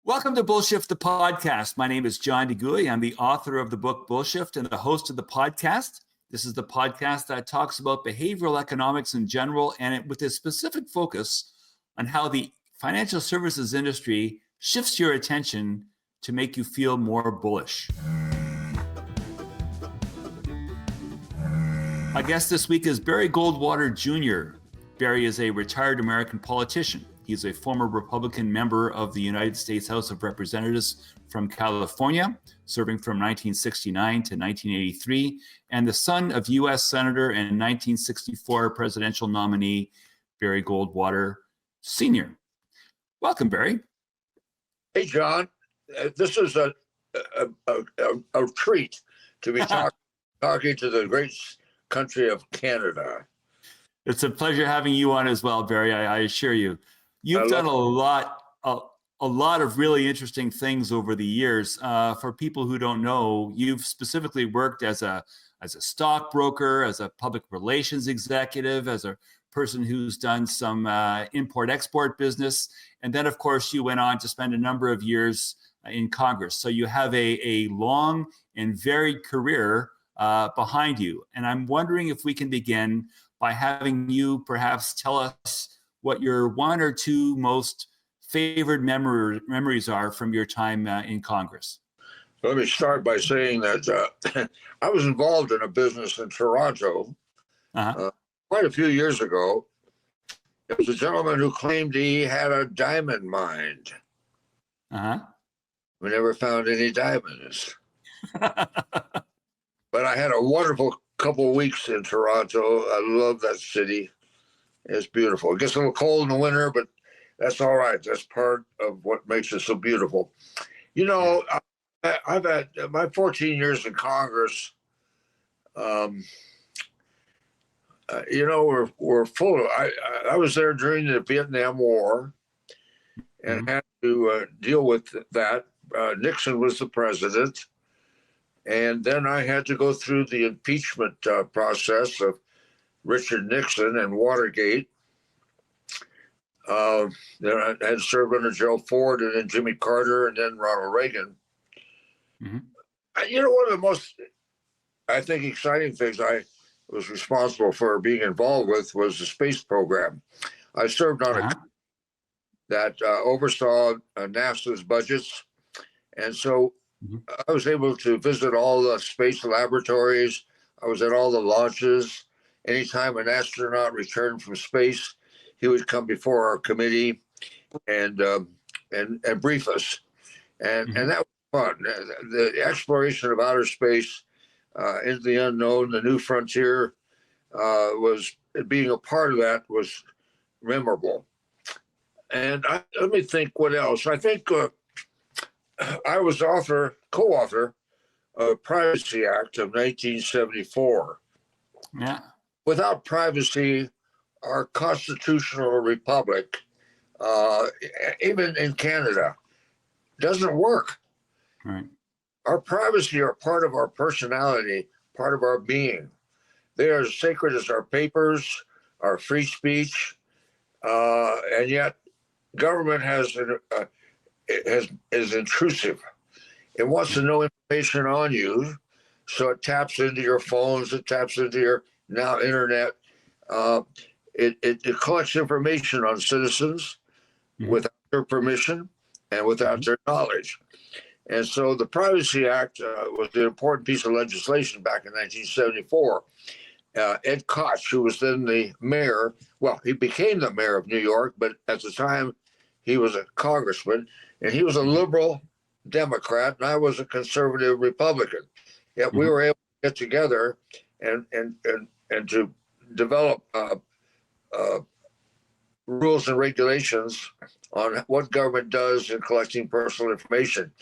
Welcome to Bullshift, the podcast. My name is John DeGuy. I'm the author of the book Bullshift and the host of the podcast. This is the podcast that talks about behavioral economics in general and with a specific focus on how the financial services industry shifts your attention to make you feel more bullish. My guest this week is Barry Goldwater Jr. Barry is a retired American politician. He's a former Republican member of the United States House of Representatives from California, serving from 1969 to 1983, and the son of U.S. Senator and 1964 presidential nominee Barry Goldwater Sr. Welcome, Barry. Hey, John. This is a treat to be talking to the great country of Canada. It's a pleasure having you on as well, Barry. I assure you. You've done a lot of really interesting things over the years. For people who don't know, you've specifically worked as a stockbroker, as a public relations executive, as a person who's done some import-export business. And then, of course, you went on to spend a number of years in Congress. So you have a long and varied career behind you. And I'm wondering if we can begin by having you perhaps tell us what your one or two most favored memories are from your time in Congress. Let me start by saying that I was involved in a business in Toronto quite a few years ago. It was a gentleman who claimed he had a diamond mine. We never found any diamonds. But I had a wonderful couple of weeks in Toronto. I love that city. It's beautiful. It gets a little cold in the winter, but that's all right. That's part of what makes it so beautiful. You know, I've had my 14 years in Congress. We're full of. I was there during the Vietnam War, and had to deal with that. Nixon was the president, and then I had to go through the impeachment process of Richard Nixon and Watergate. Then I had served under Gerald Ford and then Jimmy Carter and then Ronald Reagan. One of the most, I think, exciting things I was responsible for being involved with was the space program. I served on a that oversaw NASA's budgets. And so I was able to visit all the space laboratories. I was at all the launches. Anytime an astronaut returned from space, he would come before our committee and brief us, and that was fun. The exploration of outer space into the unknown, the new frontier, was being a part of that was memorable. And let me think what else. I think I was co-author of Privacy Act of 1974. Yeah. Without privacy, our constitutional republic, even in Canada, doesn't work. Right. Our privacy are part of our personality, part of our being. They are as sacred as our papers, our free speech, and yet government is intrusive. It wants to know information on you, so it taps into your phones, it taps into your now internet. It collects information on citizens without their permission and without their knowledge. And so the Privacy Act was an important piece of legislation back in 1974. Ed Koch, who was then the mayor, well, he became the mayor of New York, but at the time he was a congressman, and he was a liberal Democrat, and I was a conservative Republican. Yet we were able to get together and to develop rules and regulations on what government does in collecting personal information.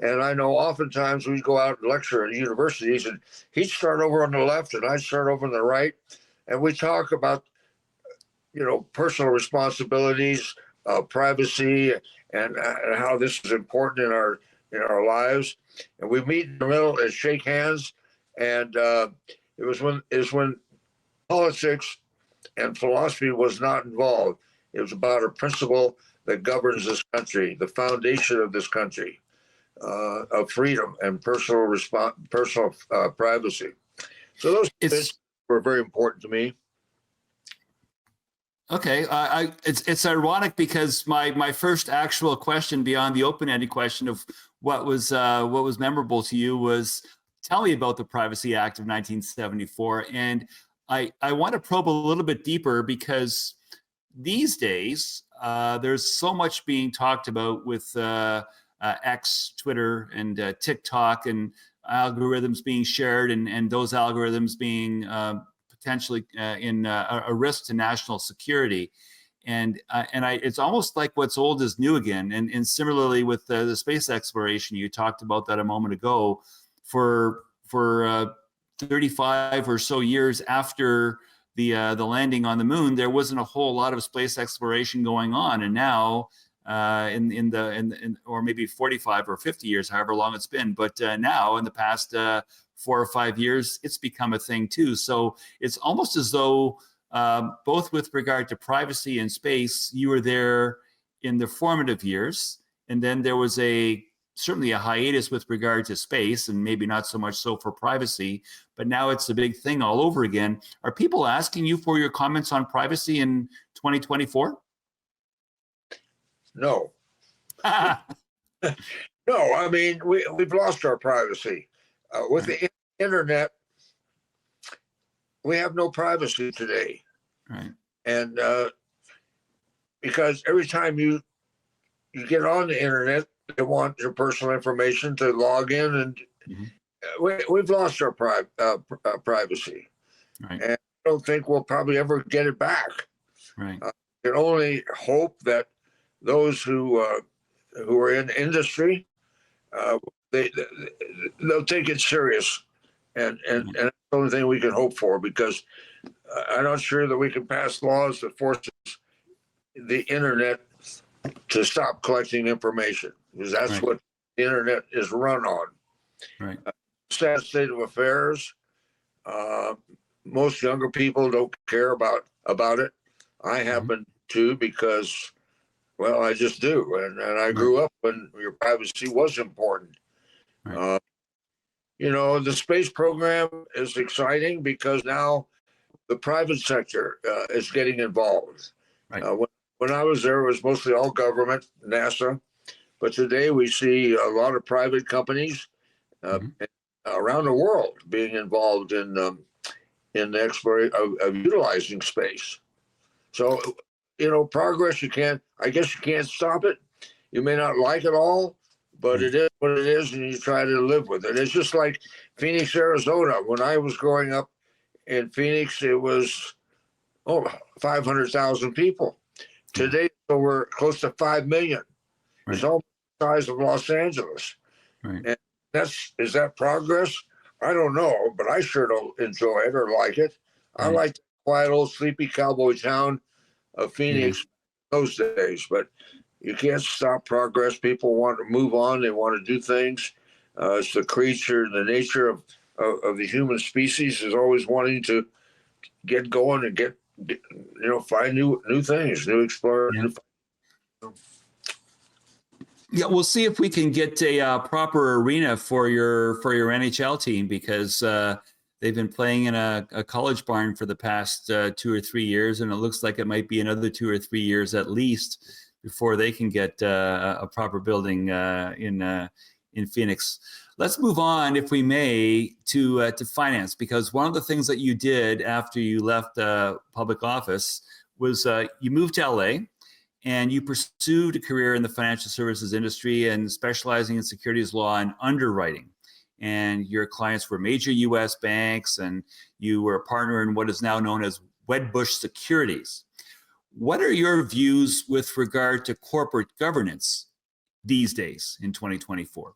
And I know oftentimes we go out and lecture at universities, and he'd start over on the left and I'd start over on the right, and we talk about, personal responsibilities, privacy, and how this is important in our lives. And we meet in the middle and shake hands. And it was when politics and philosophy was not involved. It was about a principle that governs this country, the foundation of this country, of freedom and personal privacy. So those things were very important to me. Okay, it's ironic because my first actual question beyond the open-ended question of what was memorable to you was, tell me about the Privacy Act of 1974, and I want to probe a little bit deeper because these days there's so much being talked about with X, Twitter, and TikTok, and algorithms being shared, and those algorithms being potentially in a risk to national security, and it's almost like what's old is new again. And similarly with the space exploration, you talked about that a moment ago. For 35 or so years after the landing on the moon, there wasn't a whole lot of space exploration going on, and now or maybe 45 or 50 years, however long it's been, but now in the past 4 or 5 years, it's become a thing too. So it's almost as though both with regard to privacy and space, you were there in the formative years, and then there was certainly a hiatus with regard to space, and maybe not so much so for privacy, but now it's a big thing all over again. Are people asking you for your comments on privacy in 2024? No. No, I mean, we've lost our privacy. With the internet, we have no privacy today. Right. And because every time you get on the internet, they want your personal information to log in, and we've lost our privacy. Right. And I don't think we'll probably ever get it back. Right. We can only hope that those who are in industry, they'll take it serious, and that's the only thing we can hope for, because I'm not sure that we can pass laws that forces the internet to stop collecting information, because that's what the internet is run on. Right. Sad state of affairs. Most younger people don't care about it. I happen to, because, well, I just do, and I grew up when your privacy was important. Right. The space program is exciting because now the private sector is getting involved. Right. When I was there, it was mostly all government, NASA, but today we see a lot of private companies around the world being involved in the exploration of utilizing space. So, progress, I guess you can't stop it. You may not like it all, but it is what it is, and you try to live with it. It's just like Phoenix, Arizona. When I was growing up in Phoenix, it was 500,000 people. Today, we're close to 5 million. Right. It's almost the size of Los Angeles. Right. And is that progress? I don't know, but I sure don't enjoy it or like it. Right. I like the quiet old sleepy cowboy town of Phoenix those days, but you can't stop progress. People want to move on. They want to do things. It's the nature of the human species is always wanting to get going and find new things, new explore. Yeah, we'll see if we can get a proper arena for your NHL team, because they've been playing in a college barn for the past 2 or 3 years, and it looks like it might be another 2 or 3 years at least before they can get a proper building in Phoenix. Let's move on, if we may, to finance, because one of the things that you did after you left public office was you moved to LA, and you pursued a career in the financial services industry and specializing in securities law and underwriting. And your clients were major U.S. banks, and you were a partner in what is now known as Wedbush Securities. What are your views with regard to corporate governance these days in 2024?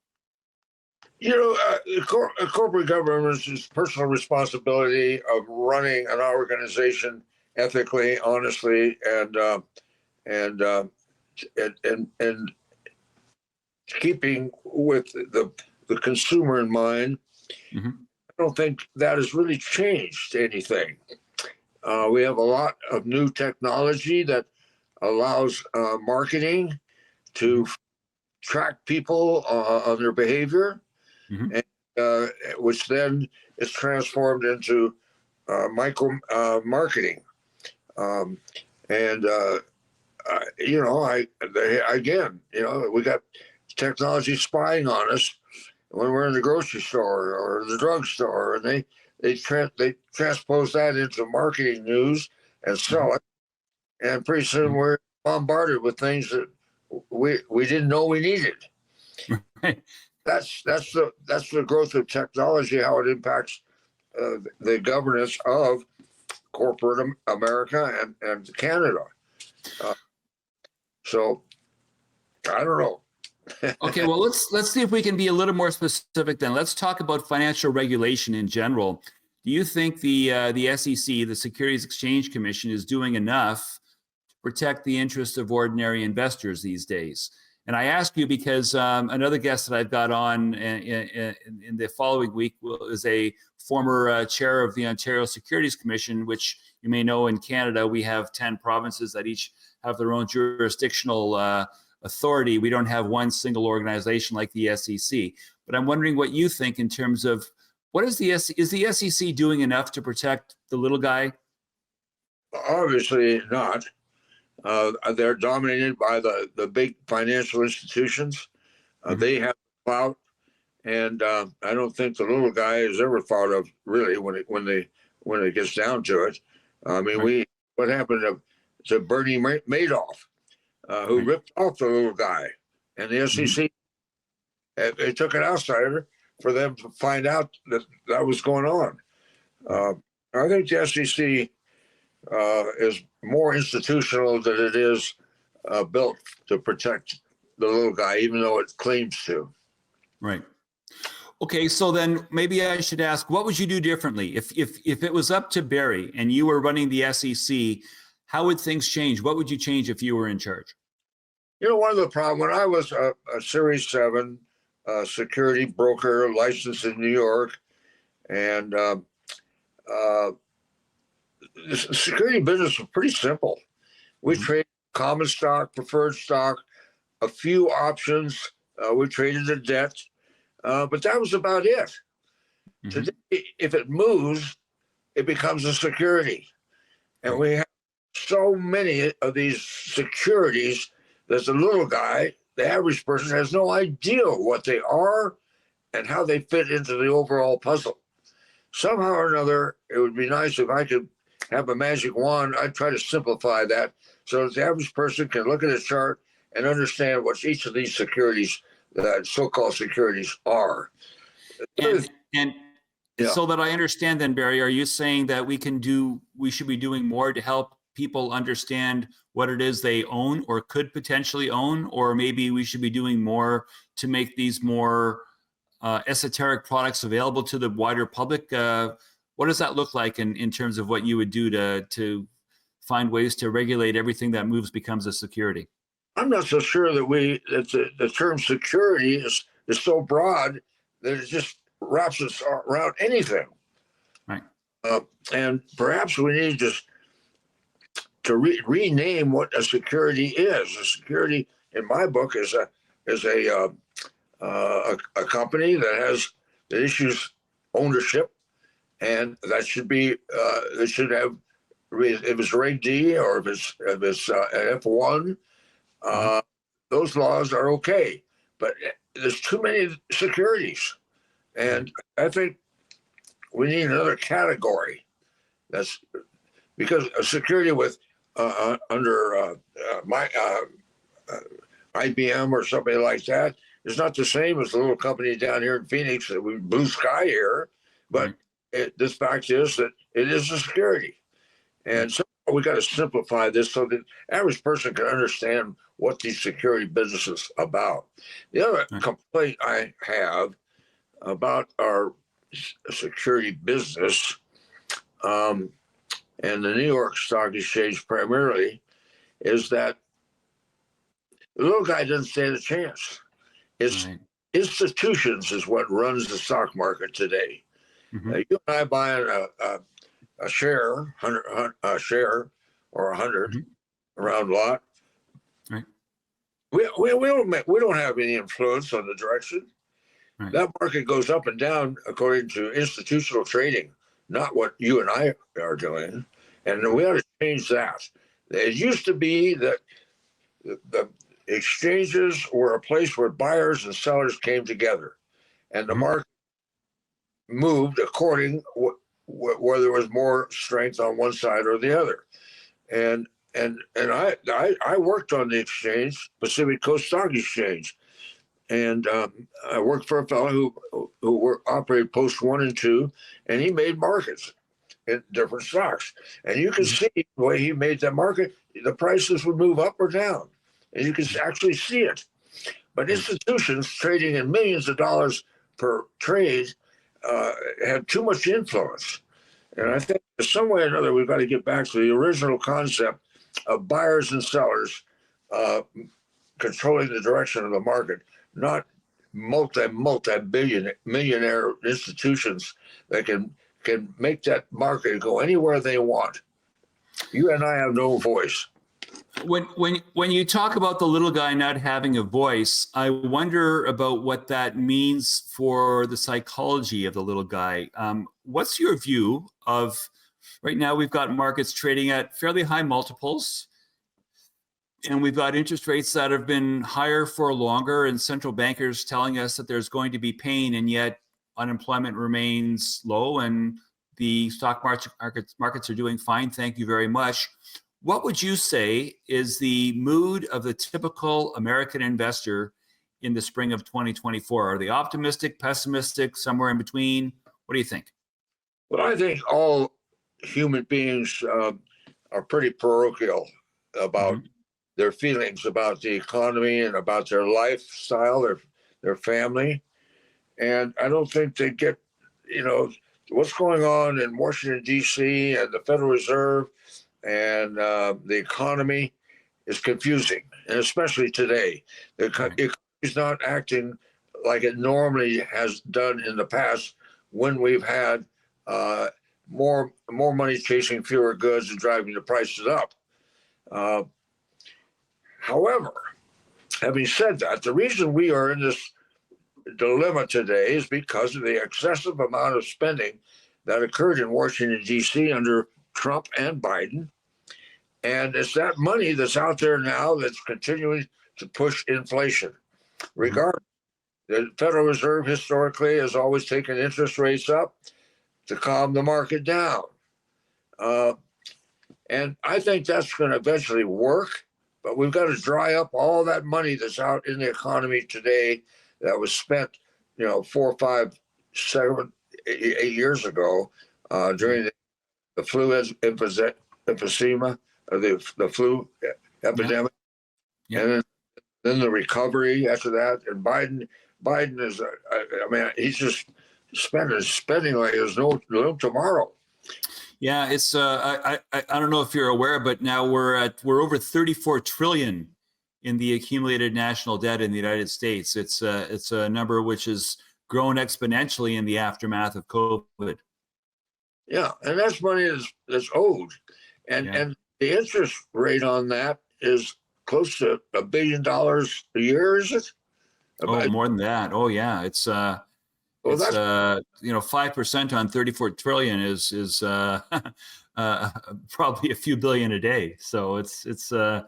Corporate governance is personal responsibility of running an organization ethically, honestly, and keeping with the consumer in mind. I don't think that has really changed anything. We have a lot of new technology that allows marketing to track people on their behavior, and, which then is transformed into micro marketing. Again, we got technology spying on us when we're in the grocery store or the drugstore, and they transpose that into marketing news and sell it, and pretty soon we're bombarded with things that we didn't know we needed. Right. That's the growth of technology, how it impacts the governance of corporate America and Canada. So I don't know. Okay, well, let's see if we can be a little more specific then. Let's talk about financial regulation in general. Do you think the SEC, the Securities Exchange Commission, is doing enough to protect the interests of ordinary investors these days? And I ask you because another guest that I've got on in the following week is a former chair of the Ontario Securities Commission, which you may know in Canada, we have 10 provinces that each have their own jurisdictional authority. We don't have one single organization like the SEC. But I'm wondering what you think in terms of what is the SEC doing enough to protect the little guy? Obviously not. They're dominated by the big financial institutions. They have clout, and I don't think the little guy is ever thought of really when it gets down to it. I mean, what happened to Bernie Madoff, who ripped off the little guy, and the SEC it took an outsider for them to find out that was going on. I think the SEC is more institutional than it is built to protect the little guy, even though it claims to. Right. Okay, so then maybe I should ask, what would you do differently if it was up to Barry and you were running the SEC? How would things change? What would you change if you were in charge? One of the problems when I was a Series 7 security broker licensed in New York, and the security business was pretty simple. We traded common stock, preferred stock, a few options. We traded the debt, but that was about it. Today, if it moves, it becomes a security. And we have so many of these securities that the little guy, the average person, has no idea what they are and how they fit into the overall puzzle. Somehow or another, it would be nice if I could have a magic wand. I'd try to simplify that so that the average person can look at a chart and understand what each of these securities, so-called securities, are. And so that I understand then, Barry, are you saying that we should be doing more to help people understand what it is they own or could potentially own, or maybe we should be doing more to make these more esoteric products available to the wider public? What does that look like in terms of what you would do to find ways to regulate everything that moves becomes a security? I'm not so sure that the term security is so broad that it just wraps us around anything. Right. And perhaps we need to rename what a security is. A security, in my book, is a company that issues ownership, and that should be it should have, if it's Reg D or if it's an F1, those laws are okay. But there's too many securities, and I think we need another category. That's because a security with under IBM or somebody like that is not the same as the little company down here in Phoenix that we blue sky here. But this fact is that it is a security, and so we got to simplify this so that the average person can understand what these security businesses are about. The other complaint I have about our security business, and the New York Stock Exchange primarily, is that the little guy doesn't stand a chance. It's institutions is what runs the stock market today. You and I buy a share, a share or 100 round lot, we don't have any influence on the direction. Right. That market goes up and down according to institutional trading, not what you and I are doing. And we ought to change that. It used to be that the exchanges were a place where buyers and sellers came together, and the market moved according where there was more strength on one side or the other. And I worked on the exchange, Pacific Coast Stock Exchange, and I worked for a fellow who operated post 1 and 2, and he made markets in different stocks. And you can see the way he made that market, the prices would move up or down, and you can actually see it. But institutions trading in millions of dollars per trade have too much influence. And I think some way or another, we've got to get back to the original concept of buyers and sellers controlling the direction of the market, not millionaire institutions that can make that market go anywhere they want. You and I have no voice. When you talk about the little guy not having a voice, I wonder about what that means for the psychology of the little guy. What's your view of right now? We've got markets trading at fairly high multiples, and we've got interest rates that have been higher for longer, and central bankers telling us that there's going to be pain, and yet unemployment remains low, and the stock markets are doing fine. Thank you very much. What would you say is the mood of the typical American investor in the spring of 2024? Are they optimistic, pessimistic, somewhere in between? What do you think? Well, I think all human beings are pretty parochial about their feelings about the economy and about their lifestyle, their family. And I don't think they get, what's going on in Washington, D.C. and the Federal Reserve and the economy is confusing, and especially today. The economy is not acting like it normally has done in the past when we've had more money chasing fewer goods and driving the prices up. However, having said that, the reason we are in this dilemma today is because of the excessive amount of spending that occurred in Washington, D.C. under Trump and Biden. And it's that money that's out there now that's continuing to push inflation. Regardless, the Federal Reserve historically has always taken interest rates up to calm the market down. And I think that's going to eventually work, but we've got to dry up all that money that's out in the economy today that was spent, 4, 5, 7, 8 years ago during the flu emphysema, the flu epidemic, and then the recovery after that. And Biden is, he's just spending like there's no tomorrow. Yeah, it's I don't know if you're aware, but now we're over 34 trillion in the accumulated national debt in the United States. It's a number which has grown exponentially in the aftermath of COVID. Yeah, and that's money that's owed, and the interest rate on that is close to $1 billion a year, is it? Oh, more than that. Oh, yeah. It's 5% on 34 trillion is probably a few billion a day. So it's the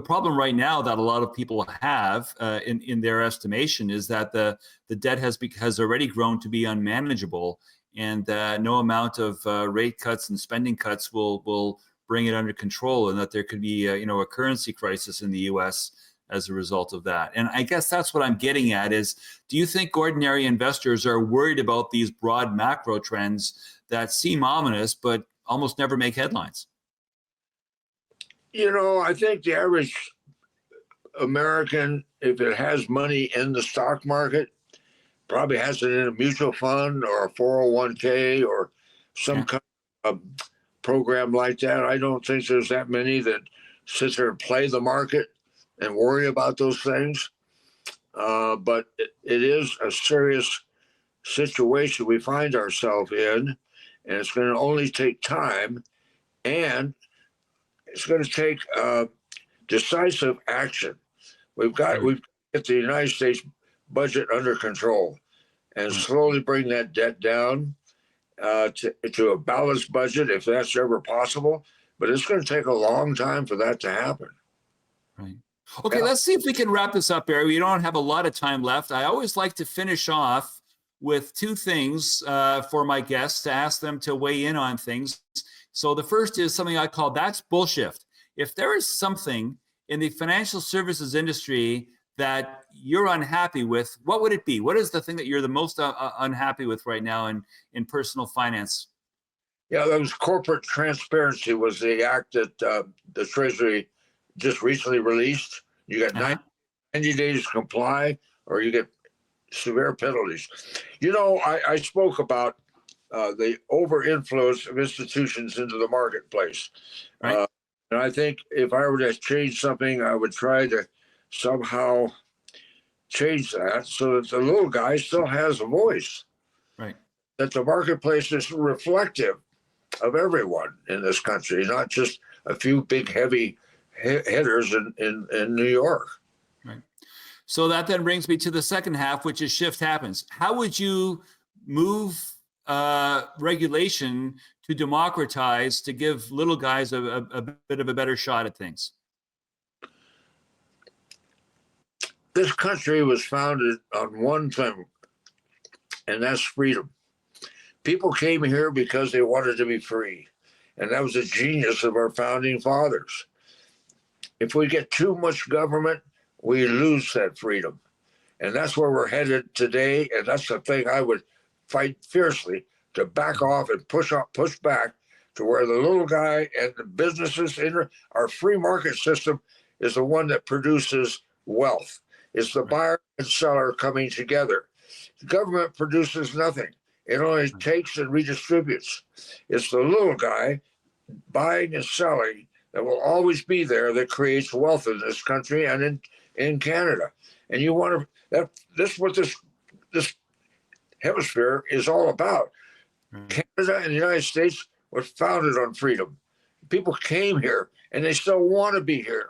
problem right now that a lot of people have in their estimation is that the debt has already grown to be unmanageable, and no amount of rate cuts and spending cuts will bring it under control, and that there could be a currency crisis in the U.S. as a result of that. And I guess that's what I'm getting at is, do you think ordinary investors are worried about these broad macro trends that seem ominous but almost never make headlines? I think the average American, if it has money in the stock market, probably has it in a mutual fund or a 401k or some kind of program like that. I don't think there's that many that sit there and play the market and worry about those things. But it is a serious situation we find ourselves in, and it's going to only take time, and it's going to take decisive action. We've got to get the United States budget under control and slowly bring that debt down to a balanced budget, if that's ever possible. But it's going to take a long time for that to happen. Right. Okay, let's see if we can wrap this up, Barry. We don't have a lot of time left. I always like to finish off with two things for my guests, to ask them to weigh in on things. So the first is something I call that's bullshit. If there is something in the financial services industry that you're unhappy with, what would it be? What is the thing that you're the most unhappy with right now in personal finance? Yeah, that was corporate transparency was the act that the Treasury just recently released. You got 90 days to comply or you get severe penalties. You know, I spoke about the over-influence of institutions into the marketplace. Right. And I think if I were to change something, I would try to somehow change that so that the little guy still has a voice. Right. That the marketplace is reflective of everyone in this country, not just a few big, heavy hitters in New York. Right. So that then brings me to the second half, which is shift happens. How would you move regulation to democratize, to give little guys a bit of a better shot at things? This country was founded on one thing, and that's freedom. People came here because they wanted to be free, and that was the genius of our founding fathers. If we get too much government, we lose that freedom. And that's where we're headed today, and that's the thing I would fight fiercely, to back off and push back to where the little guy and the businesses in our free market system is the one that produces wealth. It's the buyer and seller coming together. The government produces nothing. It only takes and redistributes. It's the little guy buying and selling that will always be there that creates wealth in this country and in Canada. And you want to, this what this hemisphere is all about. Canada and the United States was founded on freedom. People came here and they still want to be here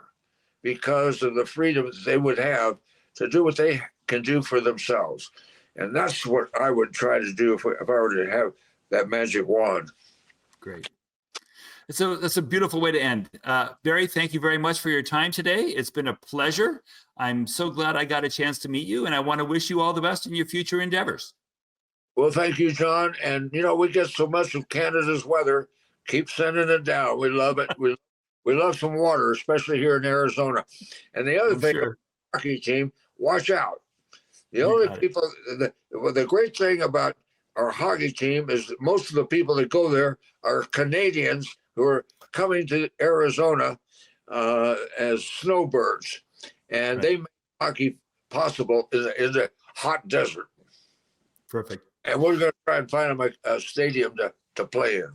because of the freedoms they would have to do what they can do for themselves. And that's what I would try to do if I were to have that magic wand. Great. So that's a beautiful way to end. Barry, thank you very much for your time today. It's been a pleasure. I'm so glad I got a chance to meet you, and I want to wish you all the best in your future endeavors. Well, thank you, John. And, you know, we get so much of Canada's weather. Keep sending it down. We love it. We love some water, especially here in Arizona. And the other thing, the hockey team, watch out. The only people, the great thing about our hockey team is that most of the people that go there are Canadians who are coming to Arizona as snowbirds. And they make hockey possible in the hot desert. Perfect. And we're going to try and find them a stadium to play in.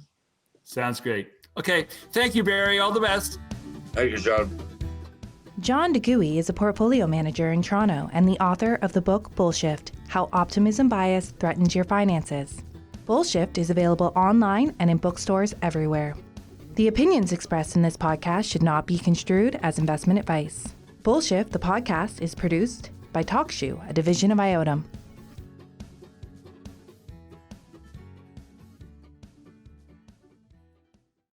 Sounds great. Okay. Thank you, Barry. All the best. Thank you, John. John DeGooey is a portfolio manager in Toronto and the author of the book Bullshift: How Optimism Bias Threatens Your Finances. Bullshift is available online and in bookstores everywhere. The opinions expressed in this podcast should not be construed as investment advice. Bullshift, the podcast, is produced by TalkShoe, a division of IOTM.